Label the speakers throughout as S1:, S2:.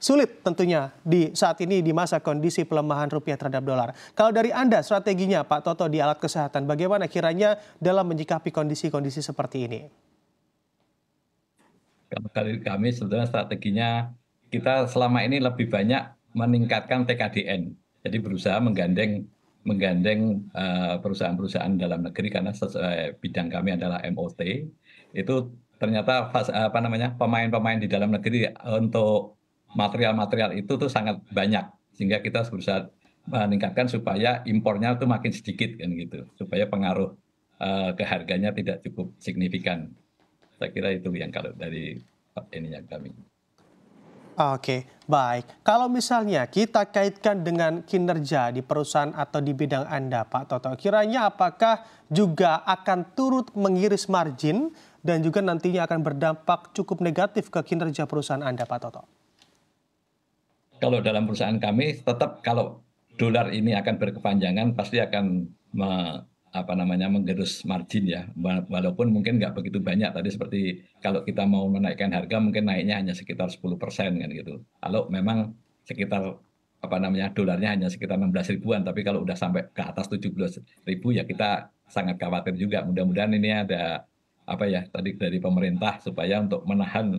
S1: sulit tentunya di saat ini di masa kondisi pelemahan rupiah terhadap dolar. Kalau dari Anda strateginya Pak Toto di alat kesehatan, bagaimana kiranya dalam menyikapi kondisi-kondisi seperti ini?
S2: Kalau dari kami sebetulnya strateginya kita selama ini lebih banyak meningkatkan TKDN. Jadi berusaha menggandeng perusahaan-perusahaan dalam negeri karena sesuai bidang kami adalah MOT. Itu ternyata pemain-pemain di dalam negeri untuk material-material itu tuh sangat banyak, sehingga kita berusaha meningkatkan supaya impornya tuh makin sedikit kan gitu, supaya pengaruh ke harganya tidak cukup signifikan. Saya kira itu yang kalau dari ininya kami.
S1: Oke, baik. Kalau misalnya kita kaitkan dengan kinerja di perusahaan atau di bidang Anda, Pak Toto, kiranya apakah juga akan turut mengiris margin dan juga nantinya akan berdampak cukup negatif ke kinerja perusahaan Anda, Pak Toto?
S2: Kalau dalam perusahaan kami tetap kalau dolar ini akan berkepanjangan pasti akan menggerus margin ya, walaupun mungkin nggak begitu banyak tadi seperti kalau kita mau menaikkan harga mungkin naiknya hanya sekitar 10% kan gitu. Kalau memang sekitar dolarnya hanya sekitar 16 ribuan, tapi kalau udah sampai ke atas 17 ribu ya kita sangat khawatir juga. Mudah-mudahan ini ada tadi dari pemerintah supaya untuk menahan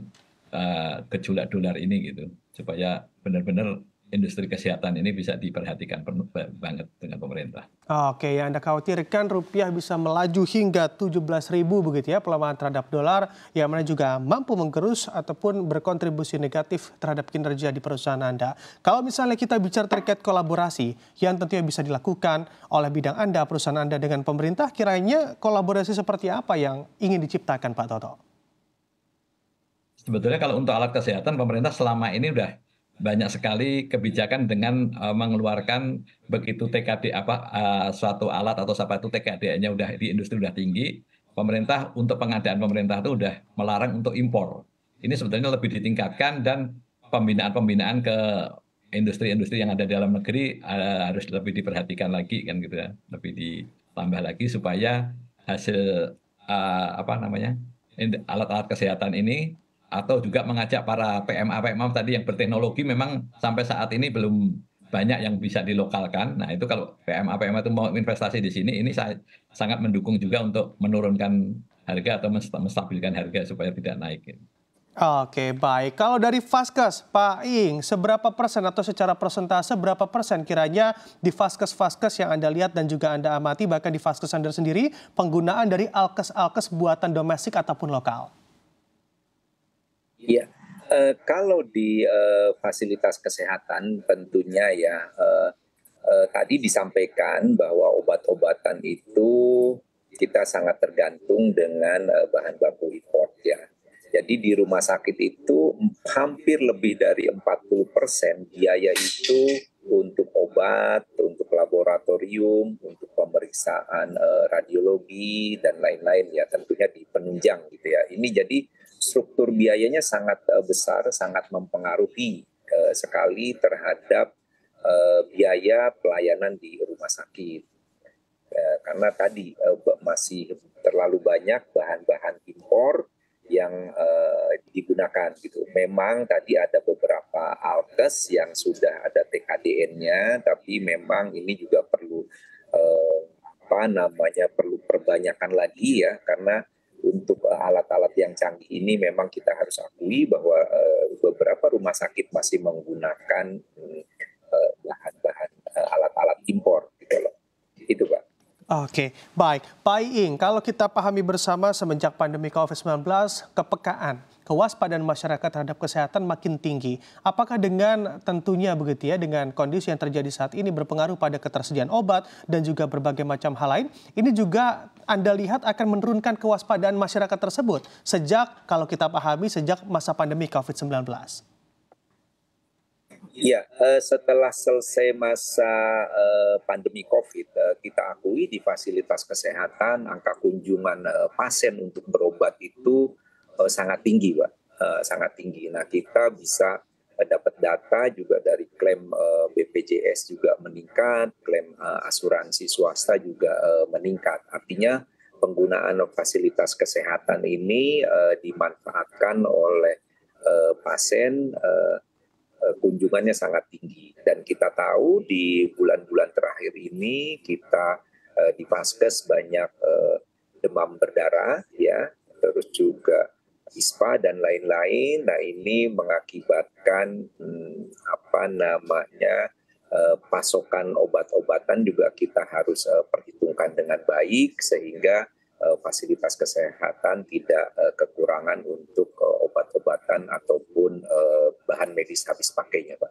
S2: gejolak dolar ini gitu, supaya benar-benar industri kesehatan ini bisa diperhatikan penuh banget dengan pemerintah.
S1: Oke, yang Anda khawatirkan rupiah bisa melaju hingga 17.000 begitu ya pelemahan terhadap dolar, yang mana juga mampu menggerus ataupun berkontribusi negatif terhadap kinerja di perusahaan Anda. Kalau misalnya kita bicara terkait kolaborasi yang tentunya bisa dilakukan oleh bidang Anda, perusahaan Anda dengan pemerintah, kiranya kolaborasi seperti apa yang ingin diciptakan Pak Toto?
S2: Sebetulnya kalau untuk alat kesehatan pemerintah selama ini udah banyak sekali kebijakan dengan mengeluarkan begitu suatu alat atau TKD-nya udah di industri udah tinggi, pemerintah untuk pengadaan pemerintah itu udah melarang untuk impor. Ini sebetulnya lebih ditingkatkan dan pembinaan-pembinaan ke industri-industri yang ada di dalam negeri harus lebih diperhatikan lagi kan gitu ya, lebih ditambah lagi supaya hasil alat-alat kesehatan ini atau juga mengajak para PMA tadi yang berteknologi memang sampai saat ini belum banyak yang bisa dilokalkan. Nah itu kalau PMA itu mau investasi di sini, ini sangat mendukung juga untuk menurunkan harga atau menstabilkan harga supaya tidak naik.
S1: Oke, baik. Kalau dari Vaskes, Pak Ing, seberapa persen atau secara persentase berapa persen kiranya di Vaskes-Vaskes yang Anda lihat dan juga Anda amati, bahkan di Vaskes Anda sendiri, penggunaan dari alkes-alkes buatan domestik ataupun lokal?
S3: Iya, kalau di fasilitas kesehatan tentunya ya tadi disampaikan bahwa obat-obatan itu kita sangat tergantung dengan bahan baku import ya. Jadi di rumah sakit itu hampir lebih dari 40% biaya itu untuk obat, untuk laboratorium, untuk pemeriksaan radiologi dan lain-lain ya, tentunya di penunjang gitu ya. Ini jadi struktur biayanya sangat besar, sangat mempengaruhi sekali terhadap biaya pelayanan di rumah sakit. Karena tadi masih terlalu banyak bahan-bahan impor yang digunakan gitu. Memang tadi ada beberapa alkes yang sudah ada TKDN-nya, tapi memang ini juga perlu perlu perbanyakan lagi ya, karena untuk alat-alat yang canggih ini memang kita harus akui bahwa beberapa rumah sakit masih menggunakan bahan-bahan alat-alat impor gitu loh. Itu Pak.
S1: Oke, baik. Pak Iing, kalau kita pahami bersama semenjak pandemi COVID-19, kepekaan, kewaspadaan masyarakat terhadap kesehatan makin tinggi. Apakah dengan tentunya begitu ya, dengan kondisi yang terjadi saat ini berpengaruh pada ketersediaan obat dan juga berbagai macam hal lain, ini juga Anda lihat akan menurunkan kewaspadaan masyarakat tersebut sejak, kalau kita pahami, sejak masa pandemi COVID-19?
S3: Iya, setelah selesai masa pandemi COVID, kita akui di fasilitas kesehatan angka kunjungan pasien untuk berobat itu sangat tinggi, Pak. Sangat tinggi. Nah, kita bisa dapat data juga dari klaim BPJS juga meningkat, klaim asuransi swasta juga meningkat. Artinya penggunaan fasilitas kesehatan ini dimanfaatkan oleh pasien kunjungannya sangat tinggi. Dan kita tahu di bulan-bulan terakhir ini kita di Vaskes banyak demam berdarah, ya, terus juga ISPA dan lain-lain. Nah, ini mengakibatkan pasokan obat-obatan juga kita harus perhitungkan dengan baik sehingga fasilitas kesehatan tidak kekurangan untuk obat-obatan ataupun bahan medis habis pakainya, Pak.